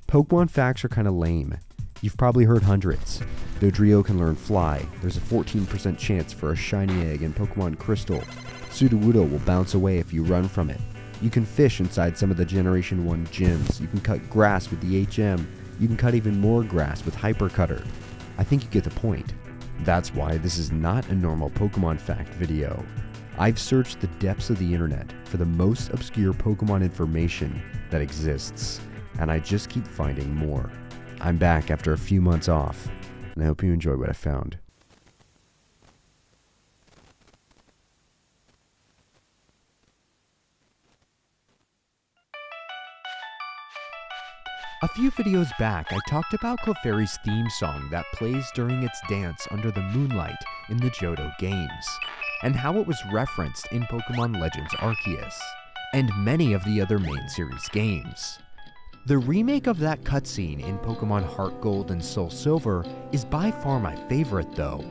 Pokemon facts are kinda lame. You've probably heard hundreds. Dodrio can learn Fly. There's a 14% chance for a shiny egg in Pokemon Crystal. Sudowoodo will bounce away if you run from it. You can fish inside some of the Generation 1 gyms. You can cut grass with the HM. You can cut even more grass with Hyper Cutter. I think you get the point. That's why this is not a normal Pokemon fact video. I've searched the depths of the internet for the most obscure Pokemon information that exists, and I just keep finding more. I'm back after a few months off, and I hope you enjoy what I found. A few videos back, I talked about Clefairy's theme song that plays during its dance under the moonlight in the Johto games, and how it was referenced in Pokemon Legends Arceus, and many of the other main series games. The remake of that cutscene in Pokemon Heart Gold and Soul Silver is by far my favorite though,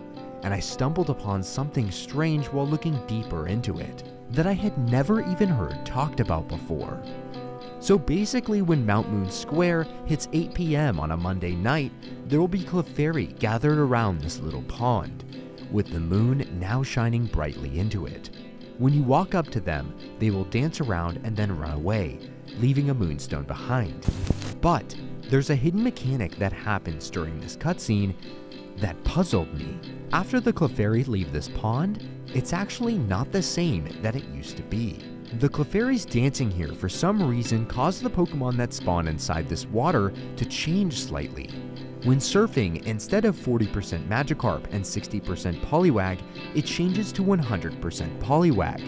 and I stumbled upon something strange while looking deeper into it that I had never even heard talked about before. So basically when Mount Moon Square hits 8 PM on a Monday night, there will be Clefairy gathered around this little pond, with the moon now shining brightly into it. When you walk up to them, they will dance around and then run away, leaving a moonstone behind. But there's a hidden mechanic that happens during this cutscene that puzzled me. After the Clefairy leave this pond, it's actually not the same that it used to be. The Clefairy's dancing here for some reason caused the Pokemon that spawn inside this water to change slightly. When surfing, instead of 40% Magikarp and 60% Poliwag, it changes to 100% Poliwag.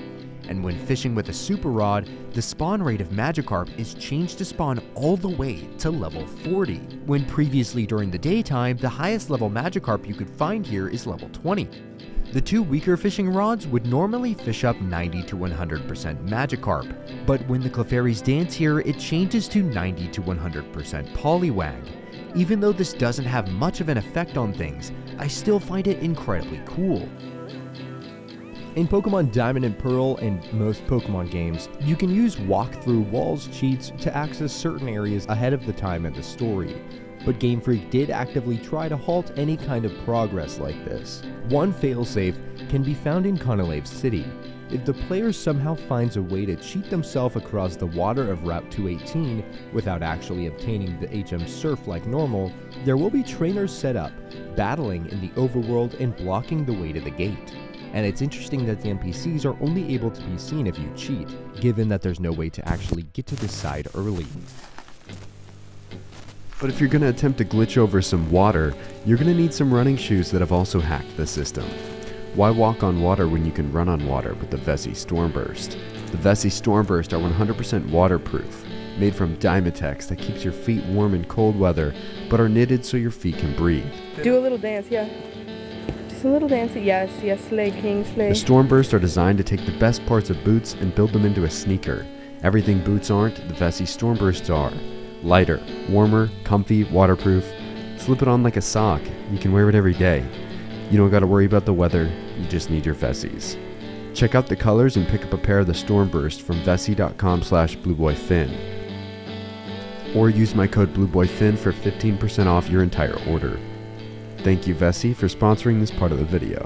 And when fishing with a Super Rod, the spawn rate of Magikarp is changed to spawn all the way to level 40, when previously during the daytime, the highest level Magikarp you could find here is level 20. The two weaker fishing rods would normally fish up 90 to 100% Magikarp, but when the Clefairy's dance here, it changes to 90 to 100% Poliwag. Even though this doesn't have much of an effect on things, I still find it incredibly cool. In Pokemon Diamond and Pearl and most Pokemon games, you can use walkthrough walls cheats to access certain areas ahead of the time in the story, but Game Freak did actively try to halt any kind of progress like this. One failsafe can be found in Conolave City. If the player somehow finds a way to cheat themselves across the water of Route 218 without actually obtaining the HM Surf like normal, there will be trainers set up, battling in the overworld and blocking the way to the gate. And it's interesting that the NPCs are only able to be seen if you cheat, given that there's no way to actually get to this side early. But if you're going to attempt to glitch over some water, you're going to need some running shoes that have also hacked the system. Why walk on water when you can run on water with the Vessi Stormburst? The Vessi Stormburst are 100% waterproof, made from Dymatex that keeps your feet warm in cold weather, but are knitted so your feet can breathe. Do a little dance, yeah. Just a little dance, yes, slay, king, slay. The Stormburst are designed to take the best parts of boots and build them into a sneaker. Everything boots aren't, the Vessi Stormbursts are. Lighter, warmer, comfy, waterproof. Slip it on like a sock. You can wear it every day. You don't gotta worry about the weather, you just need your Vessis. Check out the colors and pick up a pair of the Stormburst from vessi.com/blueboyfin. Or use my code blueboyfin for 15% off your entire order. Thank you Vessi for sponsoring this part of the video.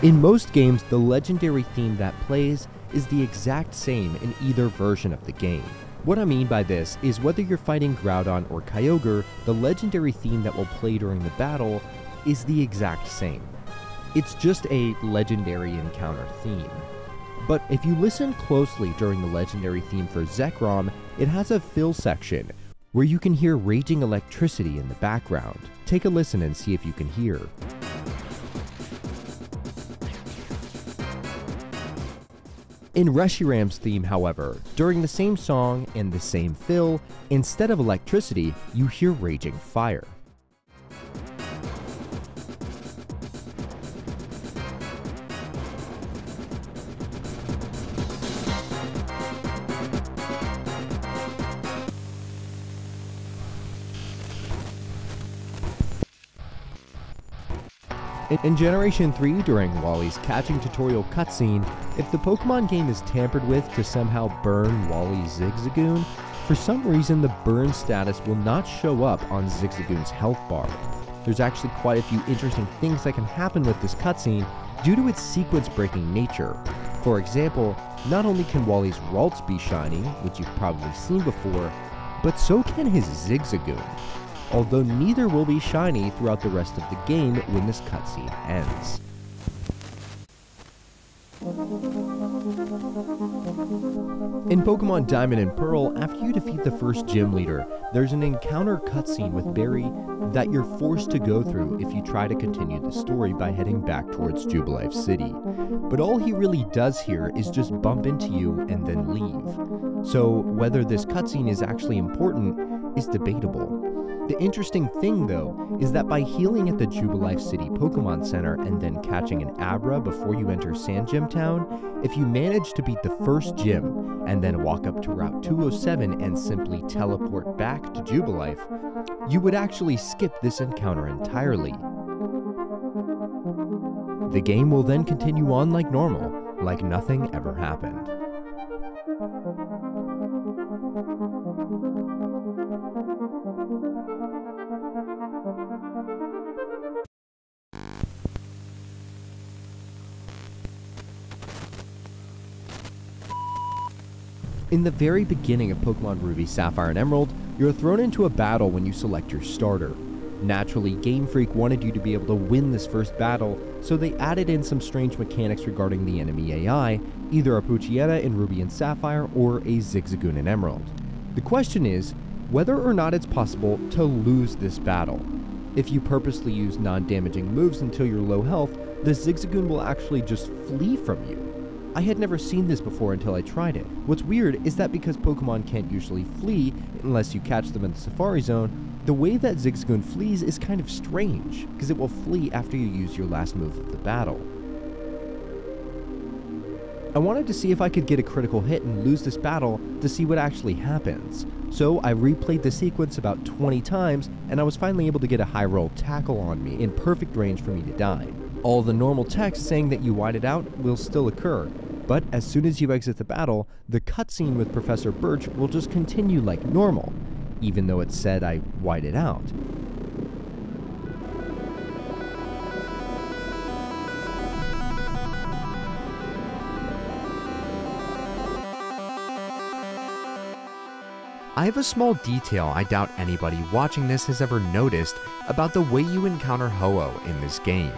In most games, the legendary theme that plays is the exact same in either version of the game. What I mean by this is whether you're fighting Groudon or Kyogre, the legendary theme that will play during the battle is the exact same. It's just a legendary encounter theme. But if you listen closely during the legendary theme for Zekrom, it has a fill section where you can hear raging electricity in the background. Take a listen and see if you can hear. In Reshiram's theme, however, during the same song and the same fill, instead of electricity, you hear raging fire. In Generation 3, during Wally's catching tutorial cutscene, if the Pokemon game is tampered with to somehow burn Wally's Zigzagoon, for some reason the burn status will not show up on Zigzagoon's health bar. There's actually quite a few interesting things that can happen with this cutscene due to its sequence-breaking nature. For example, not only can Wally's Ralts be shiny, which you've probably seen before, but so can his Zigzagoon, although neither will be shiny throughout the rest of the game when this cutscene ends. In Pokemon Diamond and Pearl, after you defeat the first gym leader, there's an encounter cutscene with Barry that you're forced to go through if you try to continue the story by heading back towards Jubilife City. But all he really does here is just bump into you and then leave. So whether this cutscene is actually important is debatable. The interesting thing, though, is that by healing at the Jubilife City Pokemon Center and then catching an Abra before you enter Sand Gym Town, if you manage to beat the first gym and then walk up to Route 207 and simply teleport back to Jubilife, you would actually skip this encounter entirely. The game will then continue on like normal, like nothing ever happened. In the very beginning of Pokemon Ruby, Sapphire, and Emerald, you're thrown into a battle when you select your starter. Naturally, Game Freak wanted you to be able to win this first battle, so they added in some strange mechanics regarding the enemy AI, either a Poochyena in Ruby and Sapphire or a Zigzagoon in Emerald. The question is, whether or not it's possible to lose this battle. If you purposely use non-damaging moves until you're low health, the Zigzagoon will actually just flee from you. I had never seen this before until I tried it. What's weird is that because Pokemon can't usually flee unless you catch them in the Safari Zone, the way that Zigzagoon flees is kind of strange, because it will flee after you use your last move of the battle. I wanted to see if I could get a critical hit and lose this battle to see what actually happens. So I replayed the sequence about 20 times, and I was finally able to get a high roll tackle on me in perfect range for me to die. All the normal text saying that you white it out will still occur, but as soon as you exit the battle, the cutscene with Professor Birch will just continue like normal, even though it said I white it out. I have a small detail I doubt anybody watching this has ever noticed about the way you encounter Ho-Oh in this game.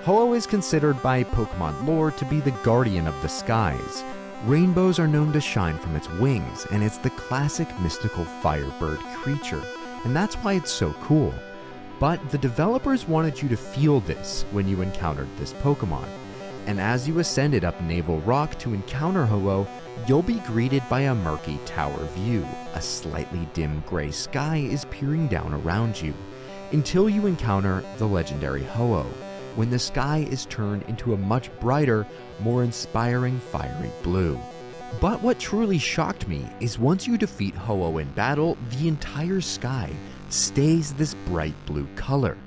Ho-Oh is considered by Pokemon lore to be the guardian of the skies. Rainbows are known to shine from its wings, and it's the classic mystical firebird creature, and that's why it's so cool. But the developers wanted you to feel this when you encountered this Pokemon, and as you ascended up Naval Rock to encounter Ho-Oh, you'll be greeted by a murky tower view. A slightly dim gray sky is peering down around you, until you encounter the legendary Ho-Oh, when the sky is turned into a much brighter, more inspiring fiery blue. But what truly shocked me is once you defeat Ho-Oh in battle, the entire sky stays this bright blue color.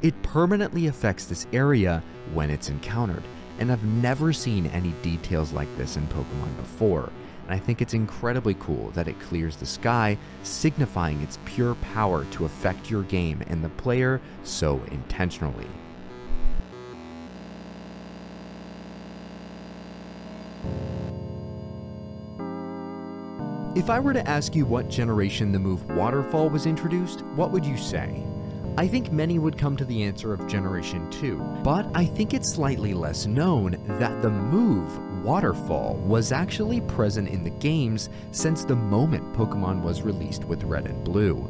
It permanently affects this area when it's encountered, and I've never seen any details like this in Pokemon before, and I think it's incredibly cool that it clears the sky, signifying its pure power to affect your game and the player so intentionally. If I were to ask you what generation the move Waterfall was introduced, what would you say? I think many would come to the answer of Generation 2, but I think it's slightly less known that the move Waterfall was actually present in the games since the moment Pokemon was released with Red and Blue.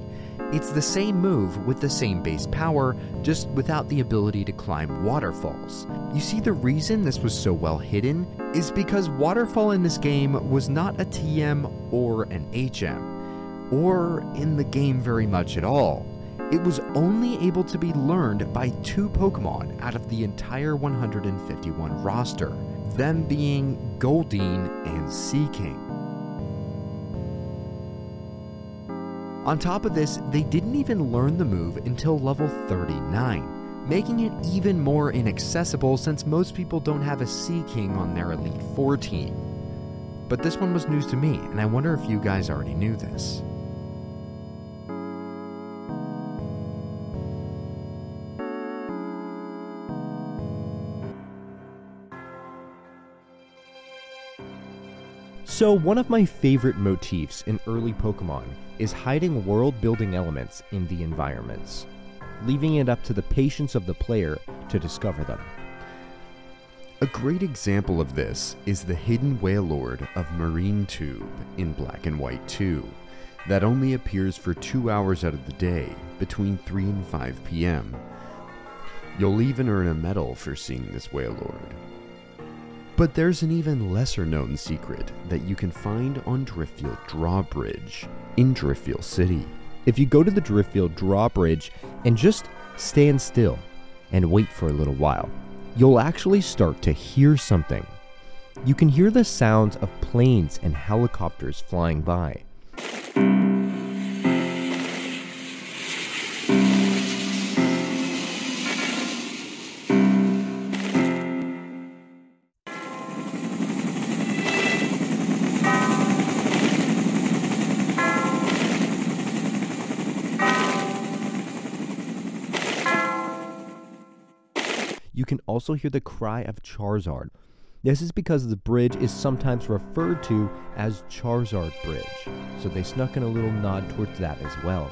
It's the same move with the same base power, just without the ability to climb waterfalls. You see, the reason this was so well hidden is because Waterfall in this game was not a TM or an HM, or in the game very much at all. It was only able to be learned by 2 Pokemon out of the entire 151 roster, them being Goldeen and Seaking. On top of this, they didn't even learn the move until level 39, making it even more inaccessible since most people don't have a Sea King on their Elite Four team. But this one was news to me, and I wonder if you guys already knew this. So one of my favorite motifs in early Pokemon is hiding world-building elements in the environments, leaving it up to the patience of the player to discover them. A great example of this is the hidden Wailord of Marine Tube in Black and White 2, that only appears for 2 hours out of the day, between 3 and 5 p.m. You'll even earn a medal for seeing this Wailord. But there's an even lesser known secret that you can find on Driftfield Drawbridge in Driftfield City. If you go to the Driftfield Drawbridge and just stand still and wait for a little while, you'll actually start to hear something. You can hear the sounds of planes and helicopters flying by. You can also hear the cry of Charizard. This is because the bridge is sometimes referred to as Charizard Bridge, so they snuck in a little nod towards that as well.